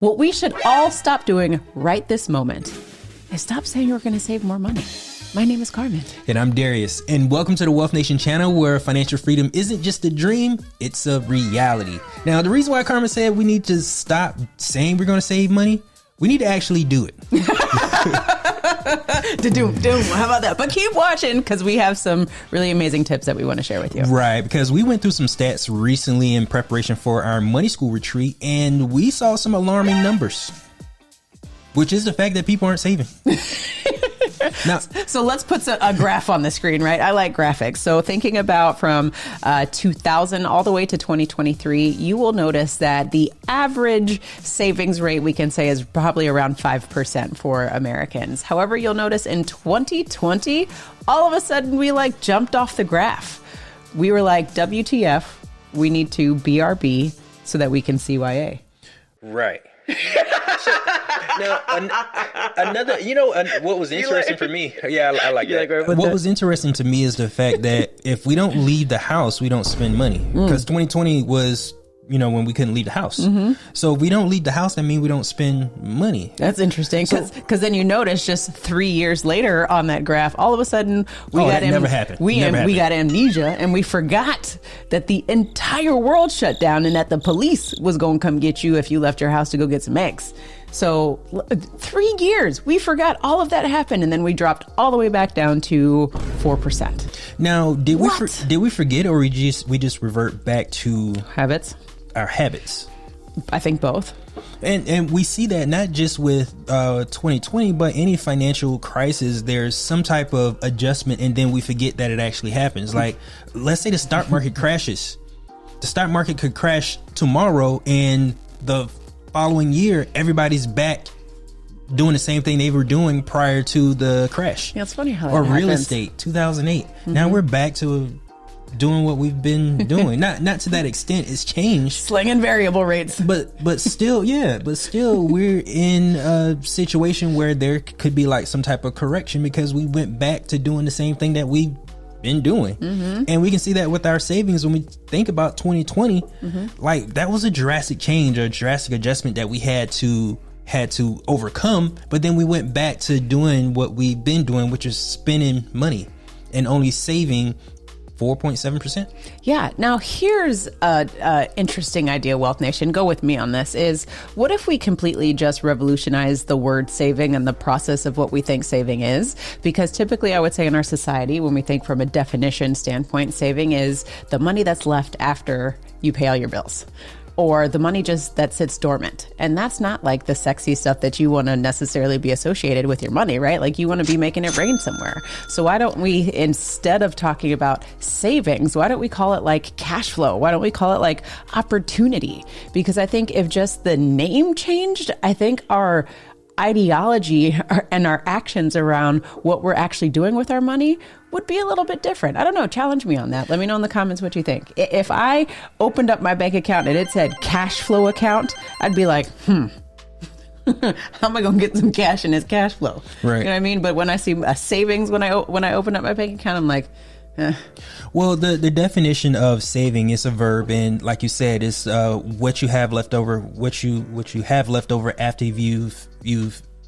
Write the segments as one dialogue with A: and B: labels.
A: What we should all stop doing right this moment is stop saying we're going to save more money. My name is Carmen.
B: And I'm Darius. And welcome to the Wealth Nation channel, where financial freedom isn't just a dream, it's a reality. Now, the reason why Carmen said we need to stop saying we're going to save money, we need to actually do it.
A: How about that? But keep watching, because we have some really amazing tips that we want to share with you.
B: Right, because we went through some stats recently in preparation for our money school retreat, and we saw some alarming numbers, which is the fact that people aren't saving. Now,
A: so let's put a graph on the screen, right? I like graphics. So thinking about from 2000 all the way to 2023, you will notice that the average savings rate, we can say, is probably around 5% for Americans. However, you'll notice in 2020, all of a sudden we jumped off the graph. We were like, WTF, we need to BRB so that we can CYA.
B: Right. Now, another, what was interesting for me? Yeah, I like that. What was interesting to me is the fact that if we don't leave the house, we don't spend money. Because 2020 was, when we couldn't leave the house. Mm-hmm. So if we don't leave the house, that means we don't spend money.
A: That's interesting. Because then you notice just 3 years later on that graph, all of a sudden
B: never happened.
A: We got amnesia, and we forgot that the entire world shut down and that the police was going to come get you if you left your house to go get some eggs. So 3 years, we forgot all of that happened, and then we dropped all the way back down to 4%.
B: Now, did we forget, or we just revert back to our habits?
A: I think both.
B: And we see that not just with 2020, but any financial crisis, there's some type of adjustment, and then we forget that it actually happens. Like, let's say the stock market crashes. The stock market could crash tomorrow, and the following year, everybody's back doing the same thing they were doing prior to the crash.
A: Yeah, it's funny how that
B: Or real
A: happens.
B: estate, 2008. Mm-hmm. Now we're back to doing what we've been doing. Not to that extent. It's changed.
A: Slinging variable rates.
B: But still, we're in a situation where there could be some type of correction, because we went back to doing the same thing that we've been doing. Mm-hmm. And we can see that with our savings when we think about 2020. Mm-hmm. That was a drastic change, or a drastic adjustment that we had to overcome. But then we went back to doing what we've been doing, which is spending money and only saving 4.7%.
A: Yeah. Now, here's a interesting idea, Wealth Nation. Go with me on this. Is what if we completely just revolutionize the word saving and the process of what we think saving is? Because typically, I would say in our society, when we think from a definition standpoint, saving is the money that's left after you pay all your bills, or the money just that sits dormant. And that's not the sexy stuff that you want to necessarily be associated with your money, right? You want to be making it rain somewhere. So why don't we, instead of talking about savings, why don't we call it cash flow? Why don't we call it opportunity? Because I think if just the name changed, I think our ideology and our actions around what we're actually doing with our money would be a little bit different. I don't know. Challenge me on that. Let me know in the comments what you think. If I opened up my bank account and it said cash flow account, I'd be like, how am I going to get some cash in this cash flow?
B: Right.
A: You know what I mean? But when I see a savings, when I open up my bank account, I'm like,
B: Well, the definition of saving is a verb, and like you said, it's what you have left over, what you have left over after you've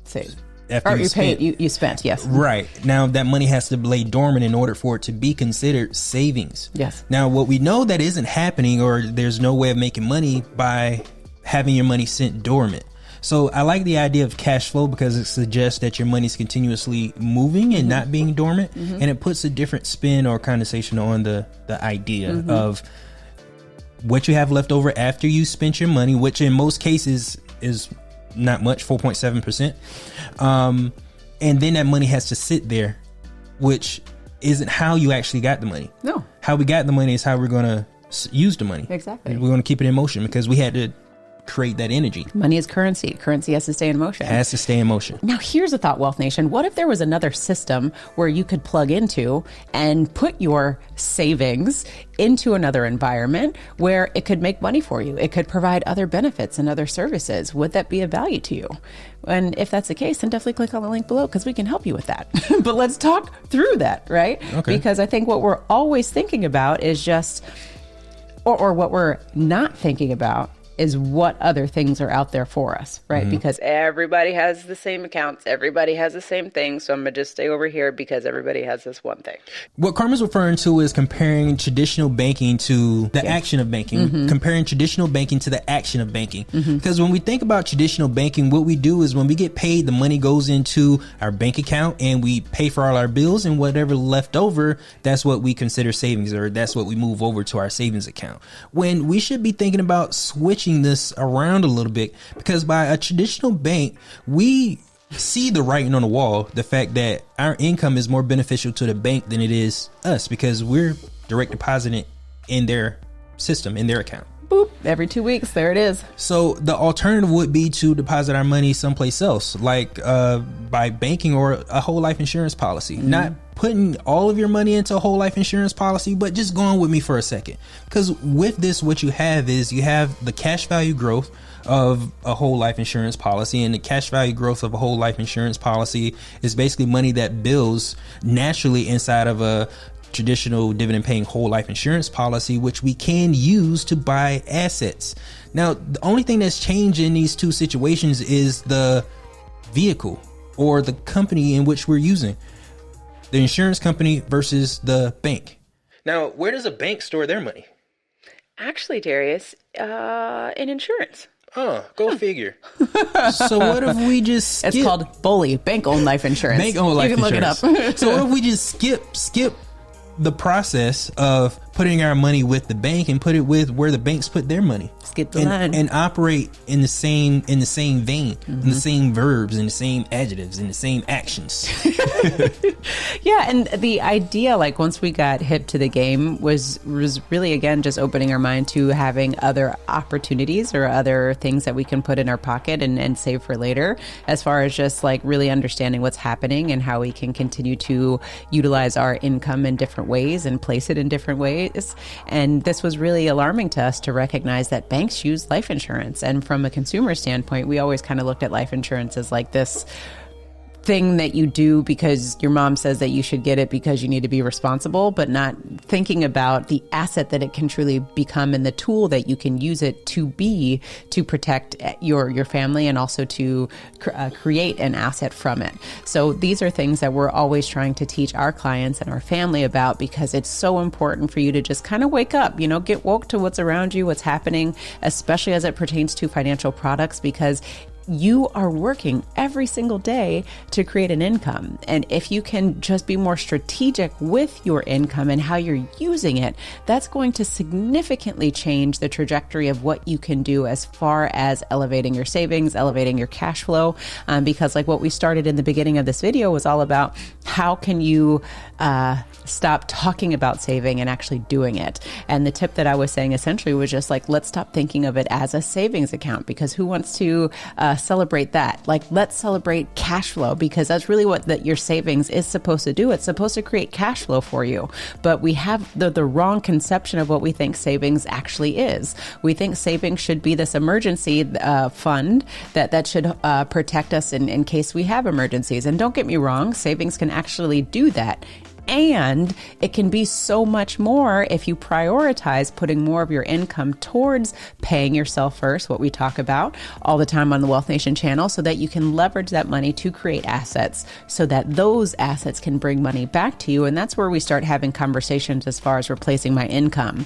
A: saved.
B: After
A: you spent, yes.
B: Right. Now that money has to lay dormant in order for it to be considered savings.
A: Yes.
B: Now what we know that isn't happening, or there's no way of making money by having your money sit dormant. So I like the idea of cash flow, because it suggests that your money's continuously moving and not being dormant. Mm-hmm. And it puts a different spin or connotation on the idea of what you have left over after you spent your money, which in most cases is not much, 4.7%. And then that money has to sit there, which isn't how you actually got the money.
A: No.
B: How we got the money is how we're going to use the money.
A: Exactly.
B: We're going to keep it in motion, because we had to create that energy.
A: Money is currency. Currency has to stay in motion.
B: Has to stay in motion.
A: Now, here's a thought, Wealth Nation. What if there was another system where you could plug into and put your savings into another environment where it could make money for you? It could provide other benefits and other services. Would that be of value to you? And if that's the case, then definitely click on the link below, because we can help you with that. But let's talk through that, right?
B: Okay.
A: Because I think what we're always thinking about is just, or what we're not thinking about is what other things are out there for us, right? Because everybody has the same accounts, everybody has the same thing, so I'm gonna just stay over here because everybody has this one thing.
B: What Carmen's referring to is comparing traditional banking to the action of banking, comparing traditional banking to the action of banking. Because when we think about traditional banking, what we do is when we get paid, the money goes into our bank account and we pay for all our bills, and whatever left over, that's what we consider savings, or that's what we move over to our savings account. When we should be thinking about switching this around a little bit, because by a traditional bank, we see the writing on the wall, the fact that our income is more beneficial to the bank than it is us, because we're direct depositing in their system, in their account.
A: Boop, every 2 weeks, there it is.
B: So the alternative would be to deposit our money someplace else, like by banking or a whole life insurance policy. Not putting all of your money into a whole life insurance policy, but just going with me for a second. Because with this, what you have is you have the cash value growth of a whole life insurance policy, and the cash value growth of a whole life insurance policy is basically money that builds naturally inside of a traditional dividend paying whole life insurance policy, which we can use to buy assets. Now, the only thing that's changed in these two situations is the vehicle or the company in which we're using. The insurance company versus the bank. Now, where does a bank store their money?
A: Actually, Darius, in insurance.
B: Go figure. So what if we just skip?
A: It's called BOLI, bank-owned life insurance.
B: Bank-owned life insurance.
A: You can look it up.
B: So what if we just skip the process of putting our money with the bank and put it with where the banks put their money?
A: Skip the line.
B: And operate in the same vein, in the same verbs, in the same adjectives, in the same actions.
A: Yeah, and the idea, like once we got hip to the game, was really, again, just opening our mind to having other opportunities or other things that we can put in our pocket and save for later, as far as just like really understanding what's happening and how we can continue to utilize our income in different ways and place it in different ways. And this was really alarming to us to recognize that banks use life insurance. And from a consumer standpoint, we always kind of looked at life insurance as like this thing that you do because your mom says that you should get it because you need to be responsible, but not thinking about the asset that it can truly become and the tool that you can use it to be to protect your family and also to create an asset from it. So these are things that we're always trying to teach our clients and our family about, because it's so important for you to just kind of wake up, get woke to what's around you, what's happening, especially as it pertains to financial products, because you are working every single day to create an income. And if you can just be more strategic with your income and how you're using it, that's going to significantly change the trajectory of what you can do as far as elevating your savings, elevating your cash flow. Because like what we started in the beginning of this video was all about how can you stop talking about saving and actually doing it. And the tip that I was saying essentially was just like, let's stop thinking of it as a savings account, because who wants to celebrate that? Like, let's celebrate cash flow, because that's really what your savings is supposed to do. It's supposed to create cash flow for you. But we have the wrong conception of what we think savings actually is. We think savings should be this emergency fund that should protect us in case we have emergencies. And don't get me wrong, savings can actually do that. And it can be so much more if you prioritize putting more of your income towards paying yourself first, what we talk about all the time on the Wealth Nation channel, so that you can leverage that money to create assets so that those assets can bring money back to you. And that's where we start having conversations as far as replacing my income,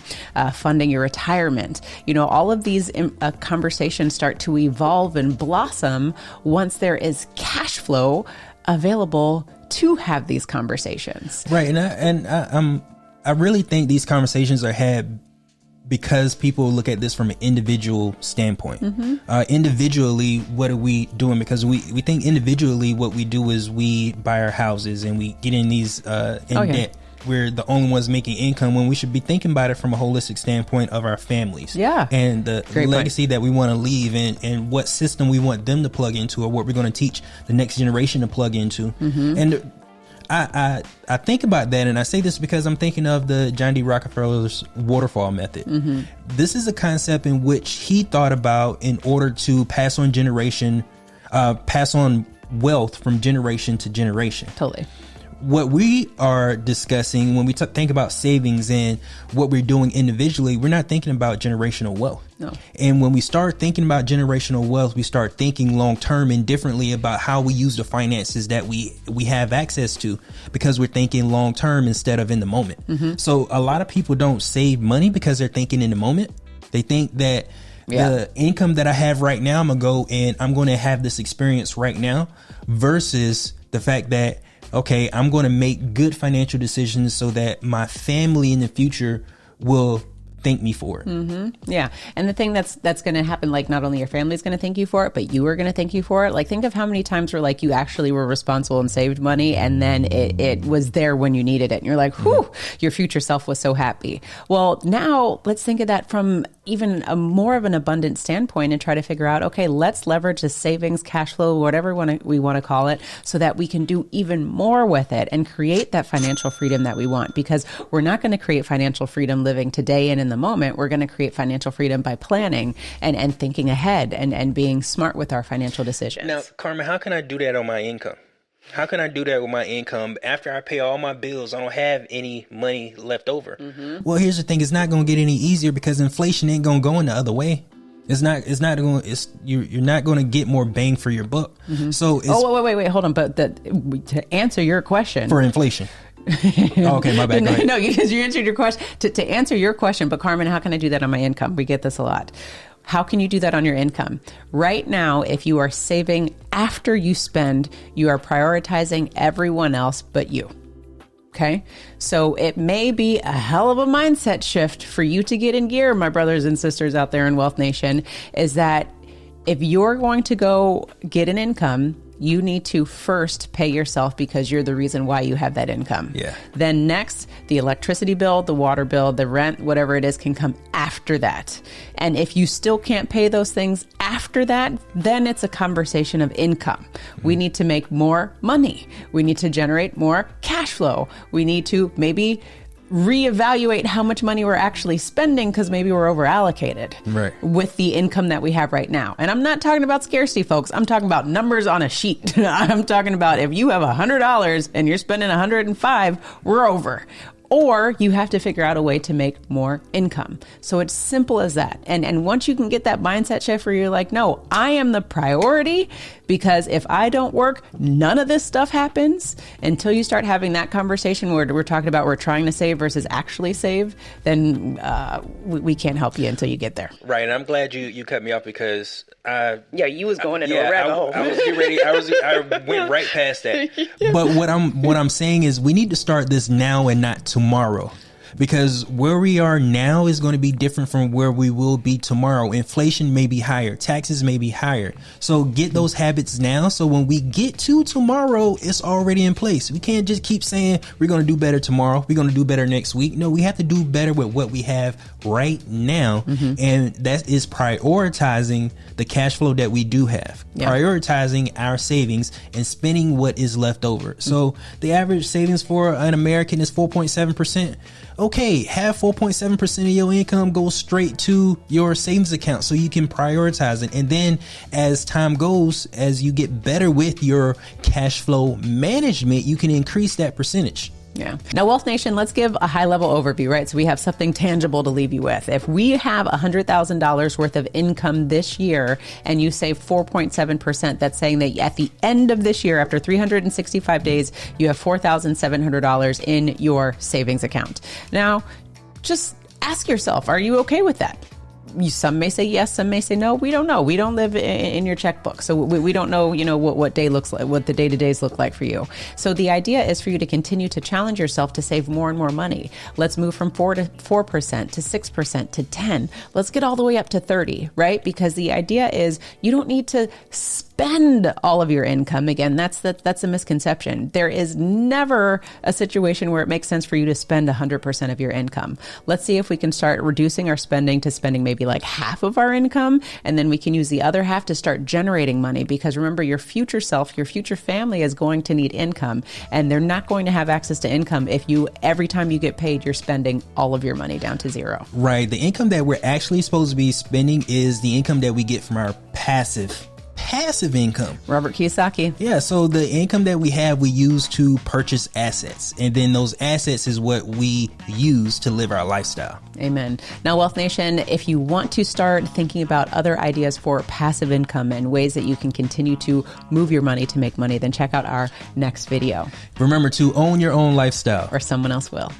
A: funding your retirement. All of these conversations start to evolve and blossom once there is cash flow available to have these conversations.
B: Right. I really think these conversations are had because people look at this from an individual standpoint. Individually, what are we doing? Because we think individually what we do is we buy our houses and we get in these debt. We're the only ones making income, when we should be thinking about it from a holistic standpoint of our families. Yeah. And the legacy that we want to leave, and what system we want them to plug into, or what we're going to teach the next generation to plug into. And I think about that, and I say this because I'm thinking of the John D. Rockefeller's waterfall method. This is a concept in which he thought about in order to pass on wealth from generation to generation.
A: Totally.
B: what we are discussing when we think about savings and what we're doing individually, we're not thinking about generational wealth.
A: No.
B: And when we start thinking about generational wealth, we start thinking long term and differently about how we use the finances that we have access to, because we're thinking long term instead of in the moment. Mm-hmm. So a lot of people don't save money because they're thinking in the moment. They think that the income that I have right now, I'm going to go and I'm going to have this experience right now, versus the fact that, okay, I'm going to make good financial decisions so that my family in the future will thank me for it.
A: Mm-hmm. Yeah. And the thing that's going to happen, like, not only your family's going to thank you for it, but you are going to thank you for it. Like, think of how many times where, like, you actually were responsible and saved money, and then it was there when you needed it. And you're like, whew, your future self was so happy. Well, now let's think of that from even a more of an abundant standpoint and try to figure out, okay, let's leverage the savings, cash flow, whatever we want to call it, so that we can do even more with it and create that financial freedom that we want. Because we're not going to create financial freedom living today and in the moment. We're going to create financial freedom by planning and thinking ahead and being smart with our financial decisions.
B: Now, Carmen, how can I do that on my income? How can I do that with my income? After I pay all my bills, I don't have any money left over. Mm-hmm. Well, here's the thing. It's not going to get any easier because inflation ain't going to go in the other way. You're not going to get more bang for your buck. Mm-hmm. So
A: wait, hold on. But to answer your question
B: for inflation. Okay, my bad. Go ahead.
A: No, because you answered your question. To answer your question, but Carmen, how can I do that on my income? We get this a lot. How can you do that on your income? Right now, if you are saving after you spend, you are prioritizing everyone else but you. Okay? So it may be a hell of a mindset shift for you to get in gear, my brothers and sisters out there in Wealth Nation, is that if you're going to go get an income, you need to first pay yourself because you're the reason why you have that income.
B: Yeah.
A: Then next, the electricity bill, the water bill, the rent, whatever it is, can come after that. And if you still can't pay those things after that, then it's a conversation of income. We need to make more money. We need to generate more cash flow. We need to maybe reevaluate how much money we're actually spending because maybe we're over allocated with the income that we have right now. And I'm not talking about scarcity, folks. I'm talking about numbers on a sheet. I'm talking about if you have $100 and you're spending 105, we're over. Or you have to figure out a way to make more income. So it's simple as that. And once you can get that mindset shift where you're like, no, I am the priority, because if I don't work, none of this stuff happens. Until you start having that conversation where we're talking about we're trying to save versus actually save, then we can't help you until you get there.
B: Right. And I'm glad you cut me off because
A: you was going into a rabbit hole.
B: I was getting ready. I went right past that. But what I'm saying is we need to start this now and not tomorrow. Because where we are now is going to be different from where we will be tomorrow. Inflation may be higher. Taxes may be higher. So get those habits now. So when we get to tomorrow, it's already in place. We can't just keep saying we're going to do better tomorrow. We're going to do better next week. No, we have to do better with what we have right now. Mm-hmm. And that is prioritizing the cash flow that we do have. Yeah. Prioritizing our savings and spending what is left over. Mm-hmm. So the average savings for an American is 4.7%. Okay, have 4.7% of your income go straight to your savings account so you can prioritize it. And then as time goes, as you get better with your cash flow management, you can increase that percentage.
A: Yeah. Now, Wealth Nation, let's give a high level overview, right? So we have something tangible to leave you with. If we have $100,000 worth of income this year and you save 4.7%, that's saying that at the end of this year, after 365 days, you have $4,700 in your savings account. Now, just ask yourself, are you okay with that? Some may say yes, some may say no. We don't know. We don't live in your checkbook. So we don't know, what day looks like, what the day-to-days look like for you. So the idea is for you to continue to challenge yourself to save more and more money. Let's move from 4% to 6% to 10. Let's get all the way up to 30, right? Because the idea is you don't need to spend all of your income. Again, that's a misconception. There is never a situation where it makes sense for you to spend 100% of your income. Let's see if we can start reducing our spending to spending maybe like half of our income, and then we can use the other half to start generating money. Because remember, your future self, your future family is going to need income, and they're not going to have access to income if every time you get paid, you're spending all of your money down to zero. Right.
B: The income that we're actually supposed to be spending is the income that we get from our passive passive income.
A: Robert Kiyosaki.
B: Yeah, so the income that we have, we use to purchase assets. And then those assets is what we use to live our lifestyle.
A: Amen. Now, Wealth Nation, if you want to start thinking about other ideas for passive income and ways that you can continue to move your money to make money, then check out our next video.
B: Remember to own your own lifestyle.
A: Or someone else will.